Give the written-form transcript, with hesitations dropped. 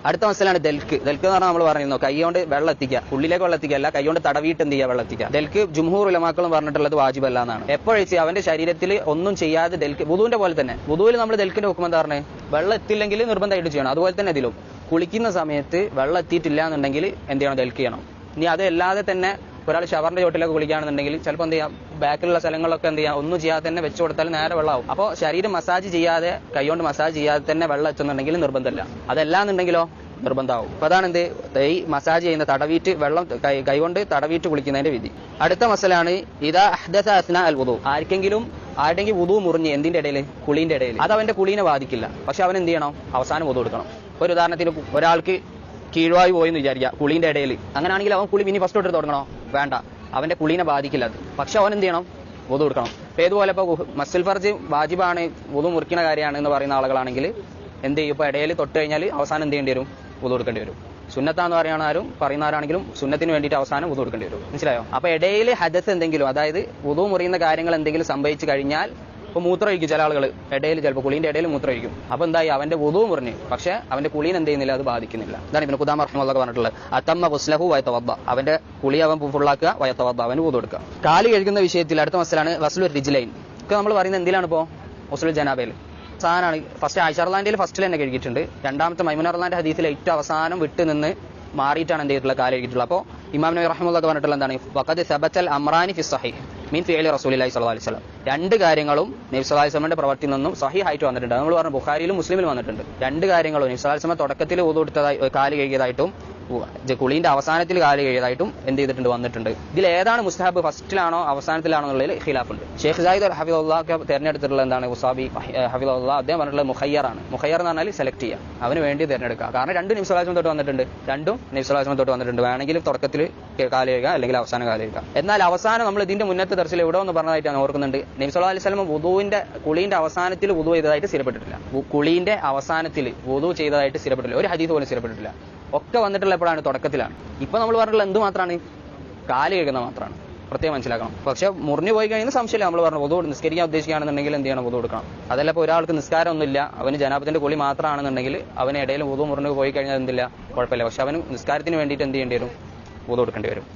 അടുത്ത മസലാണ് ദൽക്ക്. ദൽക്ക് എന്ന് പറഞ്ഞാൽ നമ്മൾ പറഞ്ഞിരുന്നു കൈകൊണ്ട് വെള്ളം എത്തിക്കുക, ഉള്ളിലേക്ക് വെള്ളം എത്തിക്കുക അല്ല, കൈകൊണ്ട് തടവിയിട്ട് എന്ത് ചെയ്യുക, വെള്ളം എത്തിക്കുക. ദൽക്ക് ജുംഹൂർ ഉലമാക്കളും പറഞ്ഞിട്ടുള്ളത് വാജിബല്ല എന്നാണ്. എപ്പോഴേച്ച് അവന്റെ ശരീരത്തിൽ ഒന്നും ചെയ്യാതെ ദൽക്ക്, വുദൂവിന്റെ പോലെ തന്നെ, വുദൂവിൽ നമ്മൾ ദൽക്കിന്റെ ഹുക്കം എന്താ പറഞ്ഞത്, വെള്ളം എത്തില്ലെങ്കിൽ നിർബന്ധമായിട്ട് ചെയ്യണം. അതുപോലെ തന്നെ ഇതിലും കുളിക്കുന്ന സമയത്ത് വെള്ളം എത്തിയിട്ടില്ല എന്നുണ്ടെങ്കിൽ എന്ത് ചെയ്യണം, ദൽക്ക് ചെയ്യണം. ഇനി അതല്ലാതെ തന്നെ ഒരാൾ ഷവറിന്റെ ചോട്ടിലൊക്കെ കുളിക്കുകയാണെന്നുണ്ടെങ്കിൽ ചിലപ്പോൾ എന്ത് ചെയ്യാം, ബാക്കിലുള്ള സ്ഥലങ്ങളിലൊക്കെ എന്ത് ചെയ്യാം, ഒന്നും ചെയ്യാതെ തന്നെ വെച്ച് കൊടുത്താൽ നേരെ വെള്ളമാവും. അപ്പോൾ ശരീരം മസാജ് ചെയ്യാതെ, കൈകൊണ്ട് മസാജ് ചെയ്യാതെ തന്നെ വെള്ളം എത്തുന്നുണ്ടെങ്കിൽ നിർബന്ധമില്ല. അതല്ലാന്നുണ്ടെങ്കിലോ നിർബന്ധമാവും. അപ്പൊ അതാണ് എന്ത്, ഈ മസാജ് ചെയ്യുന്ന തടവീറ്റ് വെള്ളം കൈകൊണ്ട് തടവീറ്റ് കുളിക്കുന്നതിന്റെ വിധി. അടുത്ത മസലാണ് ഇദാ അഹ്ദസ അസ്നാ അൽ വുദു. ആരുടെങ്കിലും വുദു മുറിഞ്ഞ് എന്തിന്റെ ഇടയിൽ, കുളീന്റെ ഇടയിൽ, അത് അവന്റെ കുളീനെ ബാധിക്കില്ല. പക്ഷെ അവൻ എന്ത് ചെയ്യണം, അവസാനം വുദു എടുക്കണം. ഒരു ഉദാഹരണത്തിന് ഒരാൾക്ക് കീഴ്വായു പോയെന്ന് വിചാരിക്കുക കുളീന്റെ ഇടയിൽ, അങ്ങനെയാണെങ്കിൽ അവൻ കുളി ഇനി ഫസ്റ്റ് തൊട്ട് തുടങ്ങണോ, വേണ്ട, അവന്റെ കുളീനെ ബാധിക്കില്ല അത്. പക്ഷെ അവൻ എന്ത് ചെയ്യണം, വുദു എടുക്കണം. ഇപ്പൊ ഏതുപോലെ ഇപ്പൊ മസ്സുൽ ഫർജ് വാജിബാണ്, വുദു മുറിക്കുന്ന കാര്യമാണ് എന്ന് പറയുന്ന ആളുകളാണെങ്കിൽ എന്ത് ചെയ്യും, ഇപ്പൊ ഇടയിൽ തൊട്ട് കഴിഞ്ഞാൽ അവസാനം എന്ത് ചെയ്യേണ്ടി വരും, വുദു എടുക്കേണ്ടി വരും. സുന്നത്താന്ന് പറയുന്നവരാണെങ്കിലും സുന്നത്തിന് വേണ്ടിയിട്ട് അവസാനം വുദു എടുക്കേണ്ടി വരും. മനസ്സിലായോ? അപ്പൊ ഇടയിൽ ഹദസ് എന്തെങ്കിലും, അതായത് വുദു മുറിയുന്ന കാര്യങ്ങൾ എന്തെങ്കിലും സംഭവിച്ചു കഴിഞ്ഞാൽ, ഇപ്പൊ മൂത്രമൊഴിക്കും ചില ആളുകൾ ഇടയിൽ, ചിലപ്പോൾ കുളീന്റെ ഇടയിൽ മൂത്രമൊഴിക്കും. അപ്പൊ എന്തായി, അവന്റെ വുദു മുറിഞ്ഞ്, പക്ഷെ അവന്റെ കുളീൻ എന്ത് ചെയ്യുന്നില്ല, അത് ബാധിക്കുന്നില്ല. ഇതാണ് ഇബ്നു ഖുദാമ റഹിമഹുള്ളാഹി പറഞ്ഞിട്ടുള്ളത്, അതമ്മ ഗുസ്ലഹു വയതവദ്ദ, അവന്റെ കുളി അവൻ ഫുള്ളാക്കുക, വയതവദ്ദ, അവന് വുദു എടുക്കുക. കാല് കഴുകുന്ന വിഷയത്തിൽ അടുത്ത മസലാണ് ഗസ്ലുർ റിജ്ലൈൻ. ഒക്കെ നമ്മൾ പറയുന്നത് എന്തിലാണ്, ഇപ്പോ ഗുസ്ലുൽ ജനാബയിൽ സാധനമാണ്. ഫസ്റ്റ് ആയിഷ റളിയല്ലാഹു ഫസ്റ്റിൽ തന്നെ കഴുകിയിട്ടുണ്ട്. രണ്ടാമത്തെ മൈമുന റളിയല്ലാഹു ഹദീസിൽ ഏറ്റവും അവസാനം വിട്ട് നിന്ന് മാറിയിട്ടാണ് എന്ത് ചെയ്തിട്ടുള്ള, കാല് കഴുകിയിട്ടുള്ളത്. അപ്പോൾ ഇമാം നബി റഹിമഹുള്ളാഹി പറഞ്ഞിട്ടുള്ള എന്താണ്, വഖദ് സബതൽ അംറാനി ഫി സ്വഹീഹ് മീൻ ഫിഅലി റസൂലുള്ളാഹി സ്വല്ലല്ലാഹു അലൈഹി വസല്ലം. രണ്ട് കാര്യങ്ങളും നബി സ്വല്ലല്ലാഹു അലൈഹി വസല്ലമയുടെ പ്രവൃത്തിയിൽ നിന്നും സഹീഹായിട്ട് വന്നിട്ടുണ്ട്. നമ്മൾ പറഞ്ഞു ബുഖാരിയിലും മുസ്ലിമിലും വന്നിട്ടുണ്ട്. രണ്ട് കാര്യങ്ങളും നബി സ്വല്ലല്ലാഹു അലൈഹി വസല്ലം തുടക്കത്തിൽ വുദു എടുത്തതായി, കാല് കഴുകിയതായിട്ടും കുളീന്റെ അവസാനത്തിൽ കാല് കഴുകിയതായിട്ടും എന്ത് ചെയ്തിട്ടുണ്ട്, വന്നിട്ടുണ്ട്. ഇതിൽ ഏതാണ് മുസ്തഹബ്, ഫസ്റ്റിലാണോ അവസാനത്തിലാണോ എന്നുള്ളതിൽ ഖിലാഫുണ്ട്. ഷെയ്ഖ് സായിദ് ഹഫിദുല്ലാഹ് തെരഞ്ഞെടുത്തിട്ടുള്ള എന്താണ്, ഉസാബി ഹഫിദുല്ലാഹ് അദ്ദേഹം പറഞ്ഞിട്ടുള്ളത് മുഖയ്യറാണ്. മുഖയ്യർ എന്ന് പറഞ്ഞാൽ സെലക്ട് ചെയ്യുക, അവന് വേണ്ടി തിരഞ്ഞെടുക്കുക. കാരണം രണ്ടും നബി സ്വല്ലല്ലാഹു അലൈഹി വസല്ലം തൊട്ട് വന്നിട്ടുണ്ട്, രണ്ടും നബി സ്വല്ലല്ലാഹു അലൈഹി വസല്ലം തൊട്ട് വന്നിട്ടുണ്ട്. വേണമെങ്കിൽ തുടക്കത്തിൽ കാല് കഴുകുക, അല്ലെങ്കിൽ അവസാനം കാല് കഴുകുക. എന്നാൽ അവസാനം നമ്മൾ ഇതിന്റെ മുന്നത്തെ ദർശനം എവിടെ ഒന്ന് പറഞ്ഞതായിട്ട് ഞാൻ ഓർക്കുന്നുണ്ട്, നബി സ്വല്ലല്ലാഹു അലൈഹി വസല്ലം വുദുവിന്റെ കുളീന്റെ അവസാനത്തിൽ വുദു ചെയ്തതായിട്ട് സ്ഥിരപ്പെട്ടിട്ടില്ല. കുളീന്റെ അവസാനത്തിൽ വുദു ചെയ്തതായിട്ട് സ്ഥിരപ്പെട്ടില്ല, ഒരു ഹദീസ് പോലും സ്ഥിരപ്പെട്ടിട്ടില്ല. ഒക്കെ വന്നിട്ടുള്ള എപ്പോഴാണ്, തുടക്കത്തിലാണ്. ഇപ്പൊ നമ്മൾ പറഞ്ഞിട്ടുള്ള എന്ത് മാത്രമാണ്, കാല് കഴുകുന്ന മാത്രമാണ്. പ്രത്യേകം മനസ്സിലാക്കണം. പക്ഷെ മുറിഞ്ഞു പോയി കഴിഞ്ഞാൽ സംശയമില്ല, നമ്മൾ പറഞ്ഞു വുദു നിസ്കരിക്കാൻ ഉദ്ദേശിക്കുകയാണെന്നുണ്ടെങ്കിൽ എന്ത് ചെയ്യണം, വുദു എടുക്കണം. അതല്ല ഇപ്പോൾ ഒരാൾക്ക് നിസ്കാരം ഒന്നുമില്ല, അവന് ജനാബത്തിന്റെ കുളി മാത്രമാണെന്നുണ്ടെങ്കിൽ അവന് ഇടയിൽ വുദു മുറിഞ്ഞു പോയി കഴിഞ്ഞാൽ എന്തില്ല, കുഴപ്പമില്ല. പക്ഷെ അവന് നിസ്കാരത്തിന് വേണ്ടിയിട്ട് എന്ത് ചെയ്യേണ്ടി വരും, വുദു എടുക്കേണ്ടി വരും.